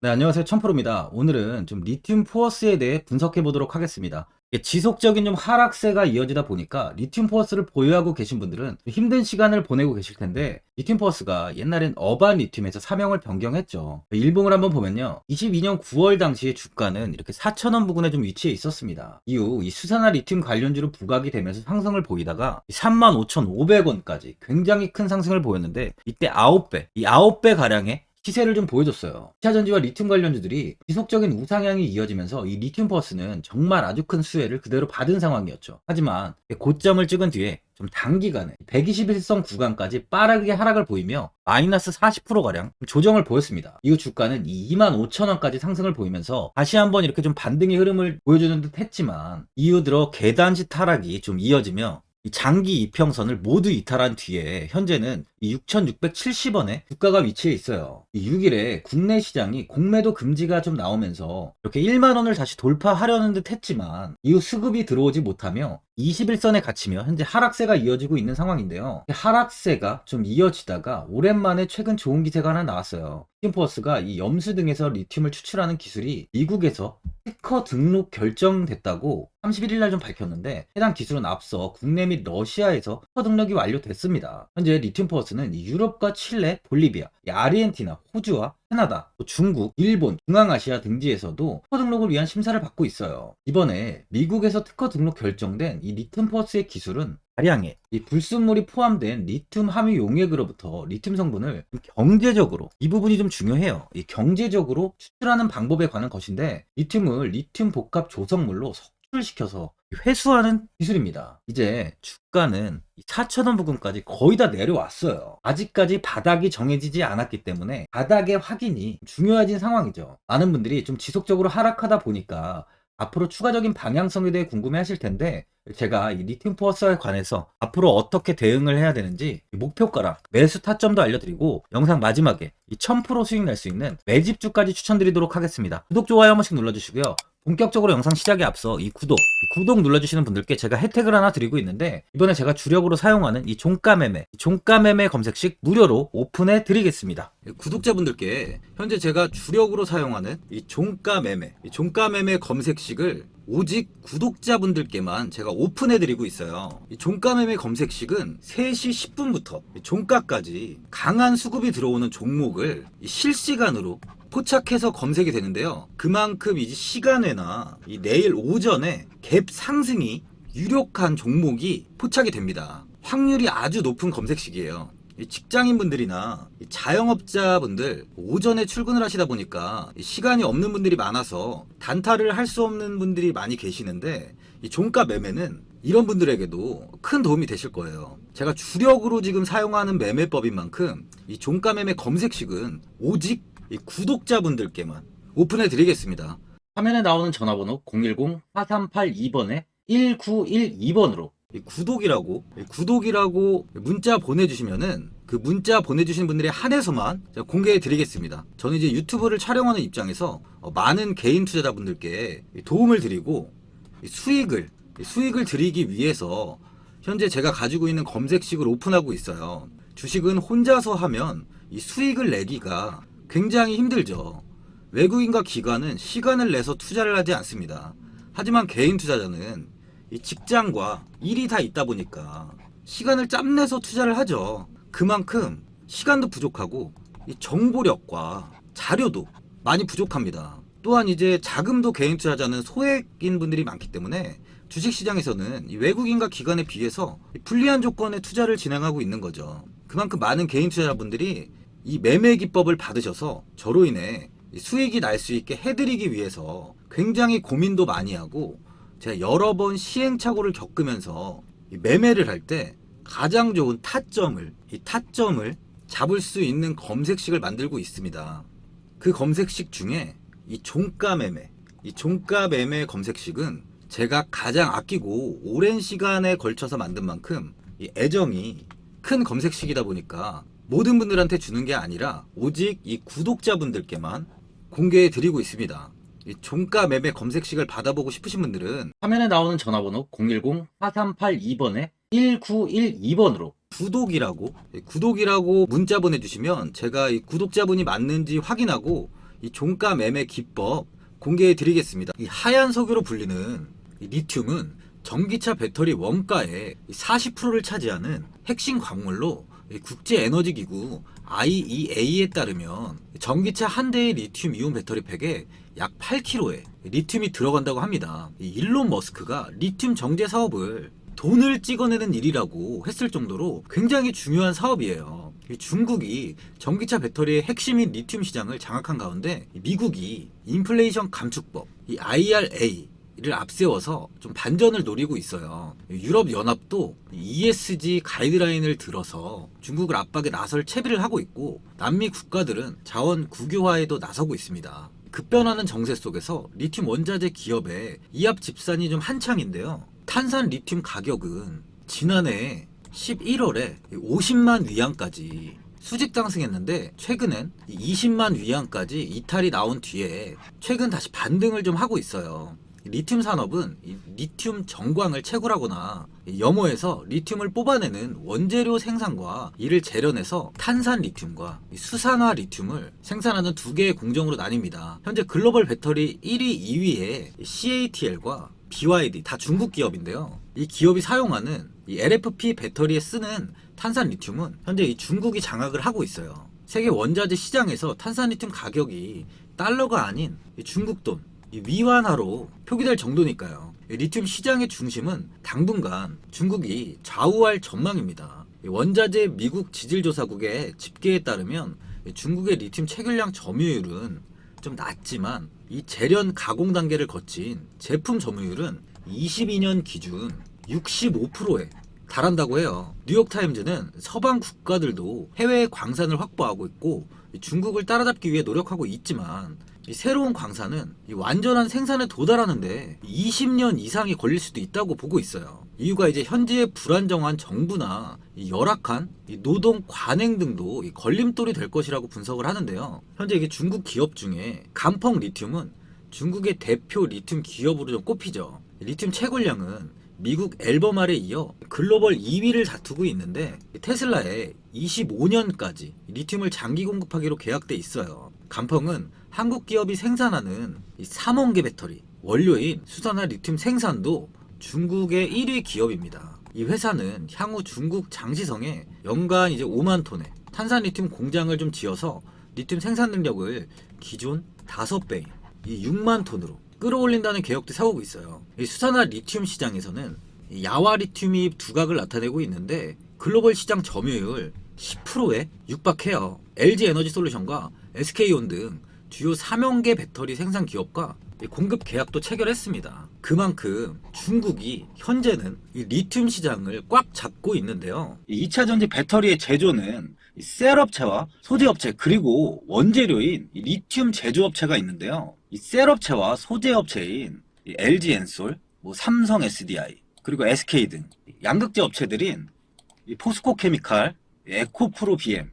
네, 안녕하세요. 천프로입니다. 오늘은 좀 리튬 포어스에 대해 분석해 보도록 하겠습니다. 이게 지속적인 좀 하락세가 이어지다 보니까 리튬 포어스를 보유하고 계신 분들은 좀 힘든 시간을 보내고 계실 텐데, 리튬 포어스가 옛날엔 어반 리튬에서 사명을 변경했죠. 일봉을 한번 보면요, 22년 9월 당시의 주가는 이렇게 4,000원 부근에 좀 위치해 있었습니다. 이후 이 수산화 리튬 관련주로 부각이 되면서 상승을 보이다가 35,500원까지 굉장히 큰 상승을 보였는데, 이때 9배, 이 9배 가량의 시세를 좀 보여줬어요. 2차 전지와 리튬 관련주들이 지속적인 우상향이 이어지면서 이 리튬 버스는 정말 아주 큰 수혜를 그대로 받은 상황이었죠. 하지만 고점을 찍은 뒤에 좀 단기간에 121선 구간까지 빠르게 하락을 보이며 마이너스 40%가량 조정을 보였습니다. 이후 주가는 25,000원까지 상승을 보이면서 다시 한번 이렇게 좀 반등의 흐름을 보여주는 듯 했지만, 이후 들어 계단식 하락이 좀 이어지며 이 장기 이평선을 모두 이탈한 뒤에 현재는 6,670원에 주가가 위치해 있어요. 6일에 국내 시장이 공매도 금지가 좀 나오면서 이렇게 1만 원을 다시 돌파하려는 듯 했지만, 이후 수급이 들어오지 못하며 21선에 갇히며 현재 하락세가 이어지고 있는 상황인데요. 하락세가 좀 이어지다가 오랜만에 최근 좋은 기세가 하나 나왔어요. 리튬포어스가 이 염수 등에서 리튬을 추출하는 기술이 미국에서 특허 등록 결정됐다고 31일 날 좀 밝혔는데, 해당 기술은 앞서 국내 및 러시아에서 특허 등록이 완료됐습니다. 현재 리튬포어스는 유럽과 칠레, 볼리비아, 아르헨티나, 호주와 캐나다, 또 중국, 일본, 중앙아시아 등지에서도 특허 등록을 위한 심사를 받고 있어요. 이번에 미국에서 특허 등록 결정된 이 리튬포어스의 기술은 다량의 이 불순물이 포함된 리튬 함유 용액으로부터 리튬 성분을 경제적으로, 이 부분이 좀 중요해요. 이 경제적으로 추출하는 방법에 관한 것인데, 리튬을 리튬 복합 조성물로 석출시켜서 회수하는 기술입니다. 이제 주가는 4,000원 부근까지 거의 다 내려왔어요. 아직까지 바닥이 정해지지 않았기 때문에 바닥의 확인이 중요해진 상황이죠. 많은 분들이 좀 지속적으로 하락하다 보니까 앞으로 추가적인 방향성에 대해 궁금해 하실 텐데, 제가 이 리튬 포어스에 관해서 앞으로 어떻게 대응을 해야 되는지 목표가랑 매수 타점도 알려드리고, 영상 마지막에 이 1000% 수익 낼 수 있는 매집주까지 추천드리도록 하겠습니다. 구독, 좋아요 한 번씩 눌러주시고요. 본격적으로 영상 시작에 앞서 이 구독 눌러주시는 분들께 제가 혜택을 하나 드리고 있는데, 이번에 제가 주력으로 사용하는 이 종가매매 검색식 무료로 오픈해 드리겠습니다. 구독자분들께 현재 제가 주력으로 사용하는 이 종가매매 검색식을 오직 구독자분들께만 제가 오픈해 드리고 있어요. 이 종가매매 검색식은 3시 10분부터 종가까지 강한 수급이 들어오는 종목을 실시간으로 포착해서 검색이 되는데요. 그만큼 이제 시간에나 이 내일 오전에 갭 상승이 유력한 종목이 포착이 됩니다. 확률이 아주 높은 검색식이에요. 직장인분들이나 자영업자분들 오전에 출근을 하시다 보니까 시간이 없는 분들이 많아서 단타를 할 수 없는 분들이 많이 계시는데, 이 종가 매매는 이런 분들에게도 큰 도움이 되실 거예요. 제가 주력으로 지금 사용하는 매매법인 만큼 이 종가 매매 검색식은 오직 이 구독자분들께만 오픈해 드리겠습니다. 화면에 나오는 전화번호 010-4382번에 1912번으로 구독이라고 문자 보내주시면은 그 문자 보내주신 분들에 한해서만 제가 공개해 드리겠습니다. 저는 이제 유튜브를 촬영하는 입장에서 많은 개인 투자자분들께 도움을 드리고 수익을 드리기 위해서 현재 제가 가지고 있는 검색식을 오픈하고 있어요. 주식은 혼자서 하면 이 수익을 내기가 굉장히 힘들죠. 외국인과 기관은 시간을 내서 투자를 하지 않습니다. 하지만 개인 투자자는 이 직장과 일이 다 있다 보니까 시간을 짬내서 투자를 하죠. 그만큼 시간도 부족하고 이 정보력과 자료도 많이 부족합니다. 또한 이제 자금도 개인 투자자는 소액인 분들이 많기 때문에 주식시장에서는 이 외국인과 기관에 비해서 불리한 조건의 투자를 진행하고 있는 거죠. 그만큼 많은 개인 투자자분들이 이 매매 기법을 받으셔서 저로 인해 수익이 날 수 있게 해드리기 위해서 굉장히 고민도 많이 하고, 제가 여러 번 시행착오를 겪으면서 매매를 할 때 가장 좋은 타점을 잡을 수 있는 검색식을 만들고 있습니다. 그 검색식 중에 이 종가 매매 검색식은 제가 가장 아끼고 오랜 시간에 걸쳐서 만든 만큼 이 애정이 큰 검색식이다 보니까 모든 분들한테 주는 게 아니라 오직 이 구독자분들께만 공개해 드리고 있습니다. 이 종가 매매 검색식을 받아보고 싶으신 분들은 화면에 나오는 전화번호 010-4382번에 1912번으로 구독이라고 문자 보내주시면 제가 이 구독자분이 맞는지 확인하고 이 종가 매매 기법 공개해 드리겠습니다. 이 하얀 석유로 불리는 이 리튬은 전기차 배터리 원가의 40%를 차지하는 핵심 광물로 국제에너지기구 IEA에 따르면 전기차 한 대의 리튬 이온 배터리 팩에 약 8kg의 리튬이 들어간다고 합니다. 일론 머스크가 리튬 정제 사업을 돈을 찍어내는 일이라고 했을 정도로 굉장히 중요한 사업이에요. 중국이 전기차 배터리의 핵심인 리튬 시장을 장악한 가운데 미국이 인플레이션 감축법, 이 IRA를 앞세워서 좀 반전을 노리고 있어요. 유럽연합도 ESG 가이드라인을 들어서 중국을 압박에 나설 채비를 하고 있고 남미 국가들은 자원 국유화에도 나서고 있습니다. 급변하는 정세 속에서 리튬 원자재 기업의 이합 집산이 좀 한창인데요. 탄산 리튬 가격은 지난해 11월에 50만 위안까지 수직 상승했는데 최근엔 20만 위안까지 이탈이 나온 뒤에 최근 다시 반등을 좀 하고 있어요. 리튬 산업은 리튬 정광을 채굴하거나 염호에서 리튬을 뽑아내는 원재료 생산과 이를 재련해서 탄산 리튬과 수산화 리튬을 생산하는 두 개의 공정으로 나뉩니다. 현재 글로벌 배터리 1위, 2위에 CATL과 BYD 다 중국 기업인데요. 이 기업이 사용하는 이 LFP 배터리에 쓰는 탄산 리튬은 현재 이 중국이 장악을 하고 있어요. 세계 원자재 시장에서 탄산 리튬 가격이 달러가 아닌 중국 돈 위안화로 표기될 정도니까요. 리튬 시장의 중심은 당분간 중국이 좌우할 전망입니다. 원자재 미국 지질조사국의 집계에 따르면 중국의 리튬 체결량 점유율은 좀 낮지만 이 재련 가공 단계를 거친 제품 점유율은 22년 기준 65%에 달한다고 해요. 뉴욕타임즈는 서방 국가들도 해외에 광산을 확보하고 있고 중국을 따라잡기 위해 노력하고 있지만 이 새로운 광산은 이 완전한 생산에 도달하는데 20년 이상이 걸릴 수도 있다고 보고 있어요. 이유가 이제 현재의 불안정한 정부나 이 열악한 이 노동 관행 등도 이 걸림돌이 될 것이라고 분석을 하는데요. 현재 이게 중국 기업 중에 간펑 리튬은 중국의 대표 리튬 기업으로 좀 꼽히죠. 리튬 채굴량은 미국 앨범알에 이어 글로벌 2위를 다투고 있는데 테슬라에 25년까지 리튬을 장기 공급하기로 계약돼 있어요. 간펑은 한국 기업이 생산하는 이 3원계 배터리 원료인 수산화 리튬 생산도 중국의 1위 기업입니다. 이 회사는 향후 중국 장시성에 연간 이제 5만 톤의 탄산 리튬 공장을 좀 지어서 리튬 생산 능력을 기존 5배인 이 6만 톤으로 끌어올린다는 계획도 세우고 있어요. 이 수산화 리튬 시장에서는 야화 리튬이 두각을 나타내고 있는데 글로벌 시장 점유율 10%에 육박해요. LG 에너지 솔루션과 SK온 등 주요 3형계 배터리 생산 기업과 공급 계약도 체결했습니다. 그만큼 중국이 현재는 이 리튬 시장을 꽉 잡고 있는데요. 2차 전지 배터리의 제조는 셀업체와 소재업체 그리고 원재료인 리튬 제조업체가 있는데요. 이 셀업체와 소재업체인 LG엔솔, 삼성 SDI 그리고 SK 등 양극재 업체들인 포스코 케미칼, 에코프로 BM,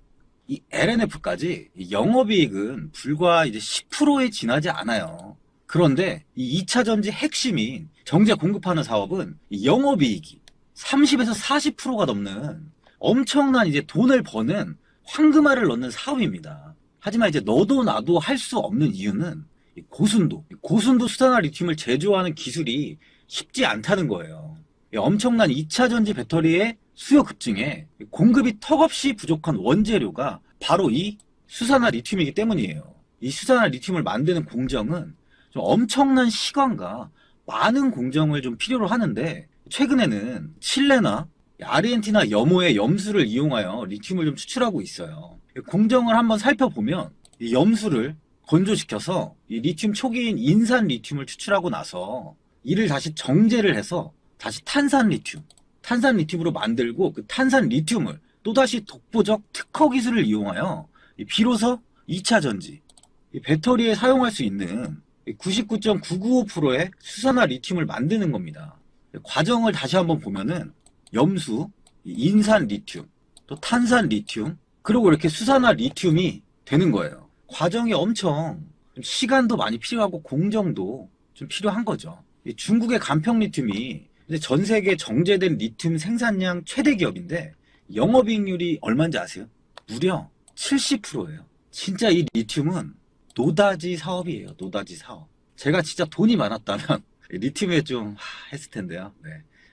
이 LNF까지 영업이익은 불과 이제 10%에 지나지 않아요. 그런데 이 2차 전지 핵심인 정제 공급하는 사업은 영업이익이 30에서 40%가 넘는 엄청난 이제 돈을 버는 황금알을 넣는 사업입니다. 하지만 이제 너도 나도 할 수 없는 이유는 고순도 수산화 리튬을 제조하는 기술이 쉽지 않다는 거예요. 엄청난 2차 전지 배터리의 수요 급증에 공급이 턱없이 부족한 원재료가 바로 이 수산화 리튬이기 때문이에요. 이 수산화 리튬을 만드는 공정은 좀 엄청난 시간과 많은 공정을 좀 필요로 하는데 최근에는 칠레나 아르헨티나 염호의 염수를 이용하여 리튬을 좀 추출하고 있어요. 공정을 한번 살펴보면 이 염수를 건조시켜서 이 리튬 초기인 인산 리튬을 추출하고 나서 이를 다시 정제를 해서 다시 탄산 리튬으로 만들고 그 탄산 리튬을 또다시 독보적 특허 기술을 이용하여 비로소 2차 전지 배터리에 사용할 수 있는 99.995%의 수산화 리튬을 만드는 겁니다. 과정을 다시 한번 보면은 염수, 인산 리튬, 또 탄산 리튬, 그리고 이렇게 수산화 리튬이 되는 거예요. 과정이 엄청 시간도 많이 필요하고 공정도 좀 필요한 거죠. 중국의 간평 리튬이 전 세계 정제된 리튬 생산량 최대 기업인데 영업이익률이 얼마인지 아세요? 무려 70%예요. 진짜 이 리튬은 노다지 사업이에요. 노다지 사업. 제가 진짜 돈이 많았다면 리튬에 좀 했을 텐데요. 네.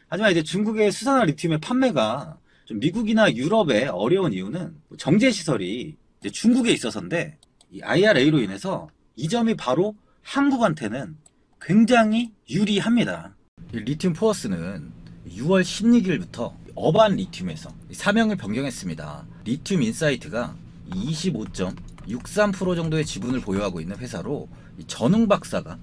하지만 이제 중국의 수산화 리튬의 판매가 좀 미국이나 유럽에 어려운 이유는 정제 시설이 이제 중국에 있어서인데, 이 IRA로 인해서 이 점이 바로 한국한테는 굉장히 유리합니다. 이 리튬 포어스는 6월 16일부터 어반 리튬에서 사명을 변경했습니다. 리튬 인사이트가 25.63% 정도의 지분을 보유하고 있는 회사로, 전웅 박사가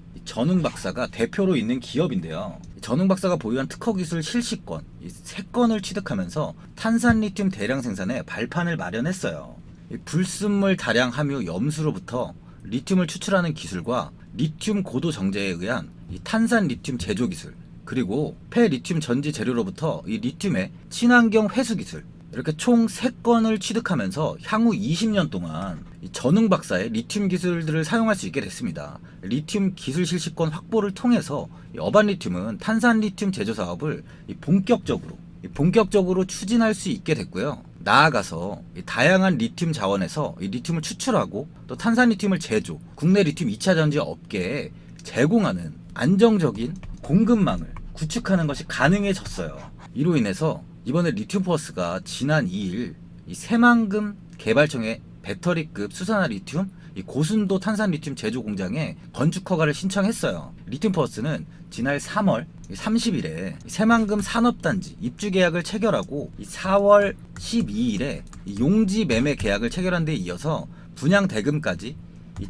대표로 있는 기업인데요. 전웅 박사가 보유한 특허 기술 실시권 3건을 취득하면서 탄산 리튬 대량 생산에 발판을 마련했어요. 불순물 다량 함유 염수로부터 리튬을 추출하는 기술과 리튬 고도 정제에 의한 탄산 리튬 제조 기술, 그리고 폐리튬 전지 재료로부터 이 리튬의 친환경 회수 기술, 이렇게 총 3건을 취득하면서 향후 20년 동안 전웅 박사의 리튬 기술들을 사용할 수 있게 됐습니다. 리튬 기술 실시권 확보를 통해서 어반 리튬은 탄산 리튬 제조 사업을 본격적으로 추진할 수 있게 됐고요. 나아가서 다양한 리튬 자원에서 리튬을 추출하고 또 탄산 리튬을 제조, 국내 리튬 2차 전지 업계에 제공하는 안정적인 공급망을 구축하는 것이 가능해졌어요. 이로 인해서 이번에 리튬 포어스가 지난 2일 이 새만금 개발청의 배터리급 수산화 리튬 고순도 탄산 리튬 제조 공장에 건축 허가를 신청했어요. 리튬 포어스는 지난 3월 30일에 새만금 산업단지 입주 계약을 체결하고 4월 12일에 용지 매매 계약을 체결한 데 이어서 분양 대금까지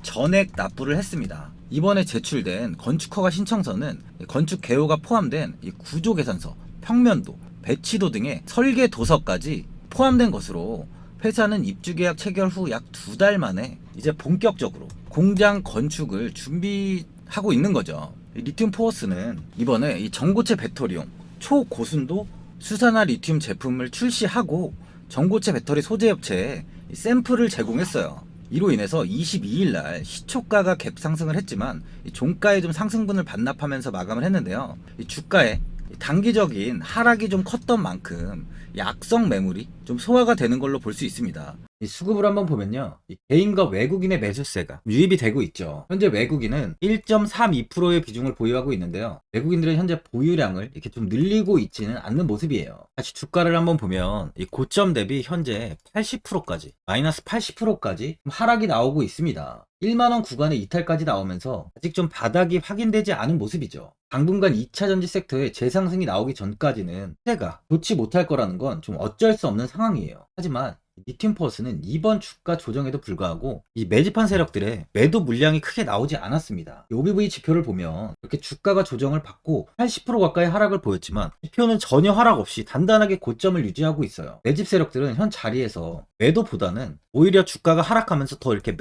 전액 납부를 했습니다. 이번에 제출된 건축허가 신청서는 건축 개요가 포함된 구조 계산서, 평면도, 배치도 등의 설계 도서까지 포함된 것으로, 회사는 입주 계약 체결 후 약 2달 만에 이제 본격적으로 공장 건축을 준비하고 있는 거죠. 리튬 포어스는 이번에 이 전고체 배터리용 초고순도 수산화 리튬 제품을 출시하고 전고체 배터리 소재 업체에 샘플을 제공했어요. 이로 인해서 22일 날 시초가가 갭 상승을 했지만 종가에 좀 상승분을 반납하면서 마감을 했는데요. 주가에 단기적인 하락이 좀 컸던 만큼 악성 매물이 좀 소화가 되는 걸로 볼 수 있습니다. 이 수급을 한번 보면요, 이 개인과 외국인의 매수세가 유입이 되고 있죠. 현재 외국인은 1.32%의 비중을 보유하고 있는데요. 외국인들은 현재 보유량을 이렇게 좀 늘리고 있지는 않는 모습이에요. 다시 주가를 한번 보면 이 고점 대비 현재 80%까지, 마이너스 80%까지 하락이 나오고 있습니다. 1만원 구간의 이탈까지 나오면서 아직 좀 바닥이 확인되지 않은 모습이죠. 당분간 2차 전지 섹터의 재상승이 나오기 전까지는 시세가 좋지 못할 거라는 건 좀 어쩔 수 없는 상황이에요. 하지만 리튬 포어스는 이번 주가 조정에도 불구하고 이 매집한 세력들의 매도 물량이 크게 나오지 않았습니다. OBV 지표를 보면 이렇게 주가가 조정을 받고 80% 가까이 하락을 보였지만 지표는 전혀 하락 없이 단단하게 고점을 유지하고 있어요. 매집 세력들은 현 자리에서 매도보다는 오히려 주가가 하락하면서 더 이렇게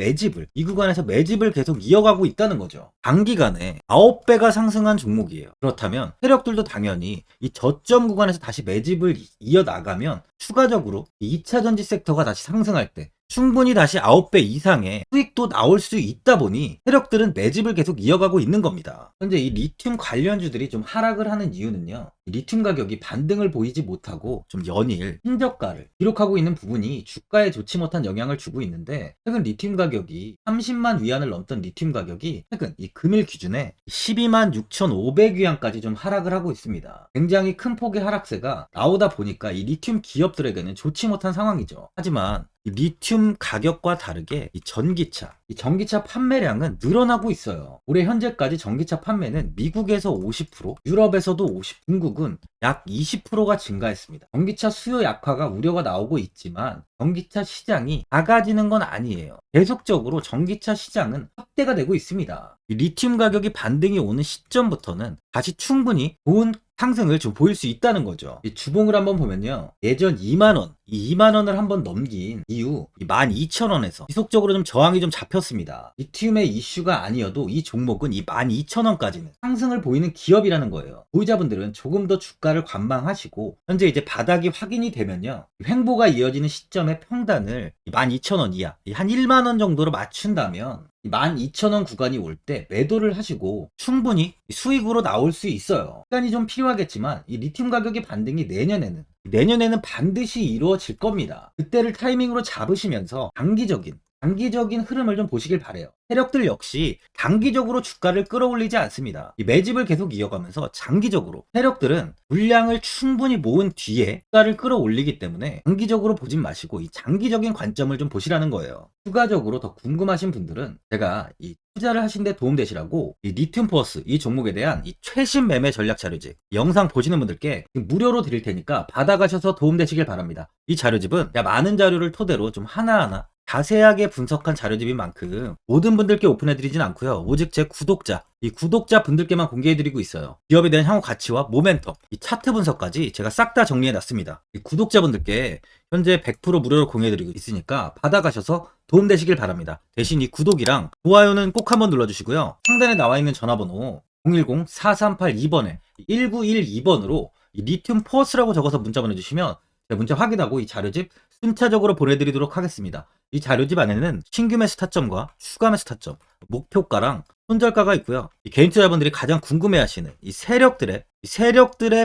이 구간에서 매집을 계속 이어가고 있다는 거죠. 단기간에 9배가 상승한 종목이에요. 그렇다면 세력들도 당연히 이 저점 구간에서 다시 매집을 이어나가면 추가적으로 2차 전지 섹터가 다시 상승할 때 충분히 다시 9배 이상의 수익도 나올 수 있다 보니 세력들은 매집을 계속 이어가고 있는 겁니다. 현재 이 리튬 관련주들이 좀 하락을 하는 이유는요, 리튬 가격이 반등을 보이지 못하고 좀 연일 신저가를 기록하고 있는 부분이 주가에 좋지 못한 영향을 주고 있는데, 최근 리튬 가격이 30만 위안을 넘던 리튬 가격이 최근 이 금일 기준에 12만 6,500위안까지 좀 하락을 하고 있습니다. 굉장히 큰 폭의 하락세가 나오다 보니까 이 리튬 기업들에게는 좋지 못한 상황이죠. 하지만 리튬 가격과 다르게 이 전기차 판매량은 늘어나고 있어요. 올해 현재까지 전기차 판매는 미국에서 50%, 유럽에서도 50%, 중국은 약 20%가 증가했습니다. 전기차 수요 약화가 우려가 나오고 있지만 전기차 시장이 작아지는 건 아니에요. 계속적으로 전기차 시장은 확대가 되고 있습니다. 이 리튬 가격이 반등이 오는 시점부터는 다시 충분히 좋은 상승을 좀 보일 수 있다는 거죠. 이 주봉을 한번 보면요, 예전 2만원, 이 2만원을 한번 넘긴 이후 12,000원에서 지속적으로 좀 저항이 좀 잡혔습니다. 리튬의 이슈가 아니어도 이 종목은 이 12,000원까지는 상승을 보이는 기업이라는 거예요. 보유자분들은 조금 더 주가를 관망하시고, 현재 이제 바닥이 확인이 되면요, 횡보가 이어지는 시점의 평단을 12,000원 이하, 한 1만원 정도로 맞춘다면 12,000원 구간이 올 때 매도를 하시고 충분히 수익으로 나올 수 있어요. 시간이 좀 필요하겠지만 이 리튬 가격의 반등이 내년에는 반드시 이루어질 겁니다. 그때를 타이밍으로 잡으시면서 장기적인 단기적인 흐름을 좀 보시길 바래요. 세력들 역시 단기적으로 주가를 끌어올리지 않습니다. 이 매집을 계속 이어가면서 장기적으로 세력들은 물량을 충분히 모은 뒤에 주가를 끌어올리기 때문에 단기적으로 보진 마시고 이 장기적인 관점을 좀 보시라는 거예요. 추가적으로 더 궁금하신 분들은 제가 이 투자를 하신데 도움되시라고 이 리튬 포어스 이 종목에 대한 이 최신 매매 전략 자료집 영상 보시는 분들께 무료로 드릴 테니까 받아가셔서 도움되시길 바랍니다. 이 자료집은 많은 자료를 토대로 좀 하나하나 자세하게 분석한 자료집인 만큼 모든 분들께 오픈해드리진 않고요. 오직 제 구독자, 이 구독자 분들께만 공개해드리고 있어요. 기업에 대한 향후 가치와 모멘텀, 이 차트 분석까지 제가 싹 다 정리해놨습니다. 이 구독자분들께 현재 100% 무료로 공유해드리고 있으니까 받아가셔서 도움되시길 바랍니다. 대신 이 구독이랑 좋아요는 꼭 한번 눌러주시고요. 상단에 나와있는 전화번호 010-4382번에 1912번으로 리튬 포어스라고 적어서 문자 보내주시면 문자 확인하고 이 자료집 순차적으로 보내드리도록 하겠습니다. 이 자료집 안에는 신규 매수 타점과 추가 매수 타점, 목표가랑 손절가가 있고요. 이 개인 투자자분들이 가장 궁금해하시는 이 세력들의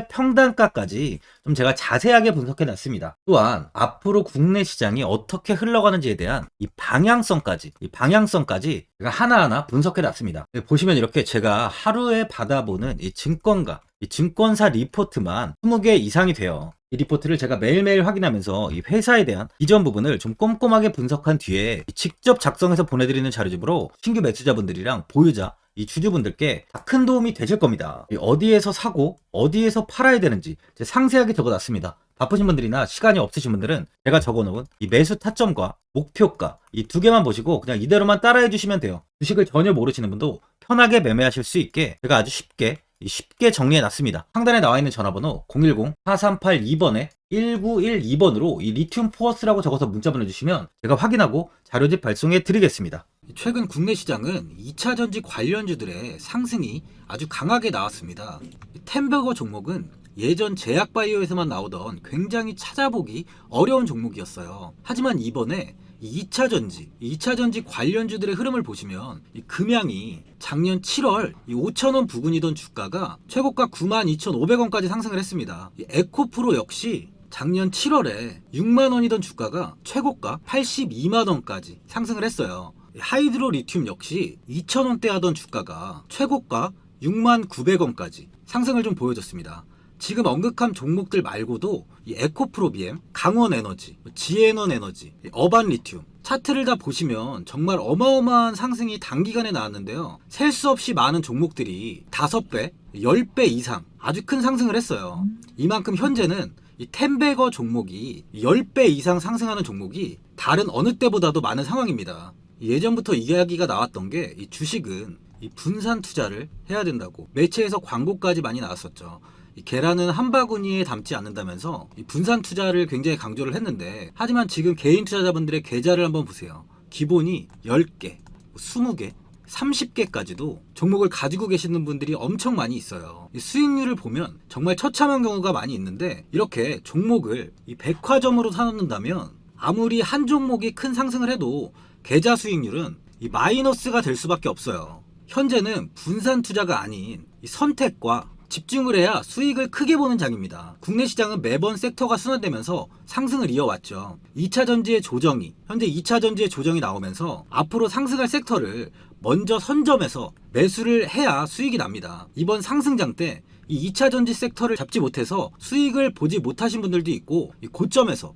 평단가까지 좀 제가 자세하게 분석해 놨습니다. 또한 앞으로 국내 시장이 어떻게 흘러가는지에 대한 이 방향성까지 제가 하나하나 분석해 놨습니다. 보시면 이렇게 제가 하루에 받아보는 이 증권가, 이 증권사 리포트만 20개 이상이 돼요. 이 리포트를 제가 매일매일 확인하면서 이 회사에 대한 이전 부분을 좀 꼼꼼하게 분석한 뒤에 직접 작성해서 보내드리는 자료집으로 신규 매수자분들이랑 보유자, 이 주주분들께 큰 도움이 되실 겁니다. 어디에서 사고 어디에서 팔아야 되는지 상세하게 적어놨습니다. 바쁘신 분들이나 시간이 없으신 분들은 제가 적어놓은 이 매수 타점과 목표가 이 두 개만 보시고 그냥 이대로만 따라해 주시면 돼요. 주식을 전혀 모르시는 분도 편하게 매매하실 수 있게 제가 아주 쉽게 정리해 놨습니다. 상단에 나와 있는 전화번호 010-4382번에 1912번으로 이 리튬 포어스라고 적어서 문자 보내주시면 제가 확인하고 자료집 발송해 드리겠습니다. 최근 국내 시장은 2차 전지 관련주들의 상승이 아주 강하게 나왔습니다. 템버거 종목은 예전 제약바이오에서만 나오던 굉장히 찾아보기 어려운 종목이었어요. 하지만 이번에 2차 전지 관련주들의 흐름을 보시면 이 금양이 작년 7월 5,000원 부근이던 주가가 최고가 92,500원까지 상승을 했습니다. 이 에코프로 역시 작년 7월에 6만원이던 주가가 최고가 82만원까지 상승을 했어요. 하이드로 리튬 역시 2,000원대 하던 주가가 최고가 69,900원까지 상승을 좀 보여줬습니다. 지금 언급한 종목들 말고도 이 에코프로비엠, 강원에너지, 지에너에너지, 어반리튬 차트를 다 보시면 정말 어마어마한 상승이 단기간에 나왔는데요. 셀 수 없이 많은 종목들이 5배, 10배 이상 아주 큰 상승을 했어요. 이만큼 현재는 이 템베거 종목이 10배 이상 상승하는 종목이 다른 어느 때보다도 많은 상황입니다. 예전부터 이야기가 나왔던 게 이 주식은 이 분산 투자를 해야 된다고 매체에서 광고까지 많이 나왔었죠. 이 계란은 한 바구니에 담지 않는다면서 이 분산 투자를 굉장히 강조를 했는데, 하지만 지금 개인 투자자분들의 계좌를 한번 보세요. 기본이 10개, 20개, 30개까지도 종목을 가지고 계시는 분들이 엄청 많이 있어요. 이 수익률을 보면 정말 처참한 경우가 많이 있는데, 이렇게 종목을 이 백화점으로 사놓는다면 아무리 한 종목이 큰 상승을 해도 계좌 수익률은 이 마이너스가 될 수밖에 없어요. 현재는 분산 투자가 아닌 이 선택과 집중을 해야 수익을 크게 보는 장입니다. 국내 시장은 매번 섹터가 순환되면서 상승을 이어왔죠. 2차 전지의 조정이, 현재 2차 전지의 조정이 나오면서 앞으로 상승할 섹터를 먼저 선점해서 매수를 해야 수익이 납니다. 이번 상승장 때 이 2차 전지 섹터를 잡지 못해서 수익을 보지 못하신 분들도 있고, 이 고점에서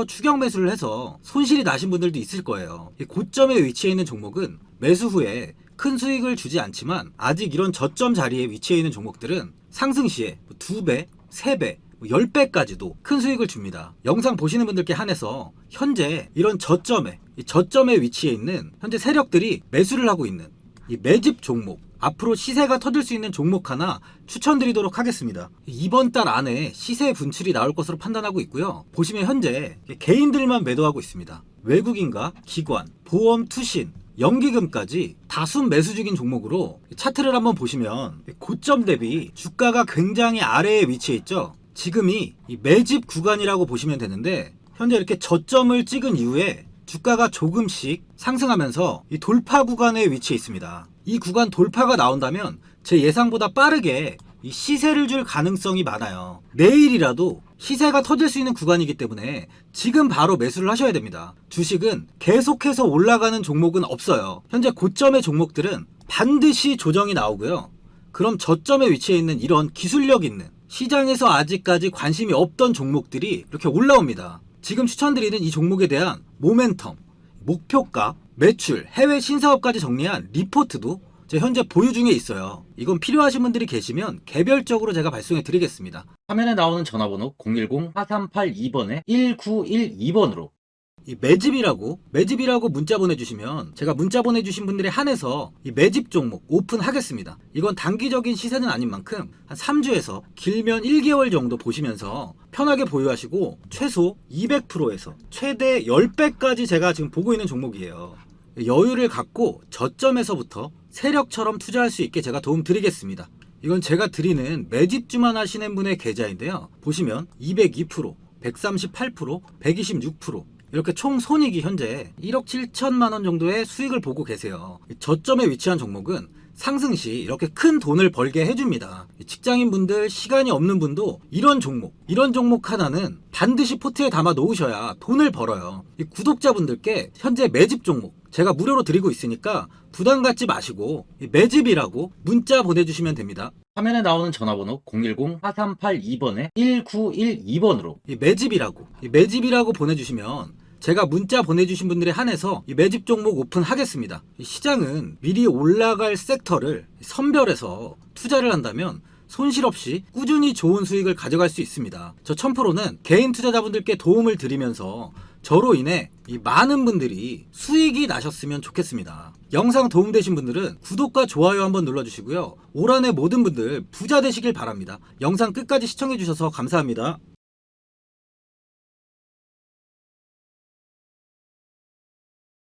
추격 매수를 해서 손실이 나신 분들도 있을 거예요. 이 고점에 위치해 있는 종목은 매수 후에 큰 수익을 주지 않지만, 아직 이런 저점 자리에 위치해 있는 종목들은 상승 시에 2배, 3배, 10배까지도 큰 수익을 줍니다. 영상 보시는 분들께 한해서 현재 이런 저점에 위치해 있는 현재 세력들이 매수를 하고 있는 이 매집 종목, 앞으로 시세가 터질 수 있는 종목 하나 추천드리도록 하겠습니다. 이번 달 안에 시세 분출이 나올 것으로 판단하고 있고요. 보시면 현재 개인들만 매도하고 있습니다. 외국인과 기관, 보험, 투신, 연기금까지 다수 매수 중인 종목으로 차트를 한번 보시면 고점 대비 주가가 굉장히 아래에 위치해 있죠. 지금이 이 매집 구간이라고 보시면 되는데, 현재 이렇게 저점을 찍은 이후에 주가가 조금씩 상승하면서 이 돌파 구간에 위치해 있습니다. 이 구간 돌파가 나온다면 제 예상보다 빠르게 이 시세를 줄 가능성이 많아요. 내일이라도 시세가 터질 수 있는 구간이기 때문에 지금 바로 매수를 하셔야 됩니다. 주식은 계속해서 올라가는 종목은 없어요. 현재 고점의 종목들은 반드시 조정이 나오고요. 그럼 저점에 위치해 있는 이런 기술력 있는 시장에서 아직까지 관심이 없던 종목들이 이렇게 올라옵니다. 지금 추천드리는 이 종목에 대한 모멘텀, 목표가, 매출, 해외 신사업까지 정리한 리포트도 제 현재 보유 중에 있어요. 이건 필요하신 분들이 계시면 개별적으로 제가 발송해 드리겠습니다. 화면에 나오는 전화번호 010-4382번에 1912번으로 이 매집이라고 문자 보내주시면 제가 문자 보내주신 분들에 한해서 이 매집 종목 오픈하겠습니다. 이건 단기적인 시세는 아닌 만큼 한 3주에서 길면 1개월 정도 보시면서 편하게 보유하시고 최소 200%에서 최대 10배까지 제가 지금 보고 있는 종목이에요. 여유를 갖고 저점에서부터 세력처럼 투자할 수 있게 제가 도움 드리겠습니다. 이건 제가 드리는 매집주만 하시는 분의 계좌인데요. 보시면 202%, 138%, 126% 이렇게 총 손익이 현재 1억 7천만 원 정도의 수익을 보고 계세요. 저점에 위치한 종목은 상승 시 이렇게 큰 돈을 벌게 해줍니다. 직장인분들, 시간이 없는 분도 이런 종목 하나는 반드시 포트에 담아 놓으셔야 돈을 벌어요. 이 구독자분들께 현재 매집 종목 제가 무료로 드리고 있으니까 부담 갖지 마시고 매집이라고 문자 보내주시면 됩니다. 화면에 나오는 전화번호 010-4382번에 1912번으로 매집이라고 보내주시면 제가 문자 보내주신 분들에 한해서 이 매집 종목 오픈하겠습니다. 이 시장은 미리 올라갈 섹터를 선별해서 투자를 한다면 손실 없이 꾸준히 좋은 수익을 가져갈 수 있습니다. 저 1000%는 개인 투자자분들께 도움을 드리면서 저로 인해 이 많은 분들이 수익이 나셨으면 좋겠습니다. 영상 도움되신 분들은 구독과 좋아요 한번 눌러주시고요. 올 한해 모든 분들 부자 되시길 바랍니다. 영상 끝까지 시청해주셔서 감사합니다.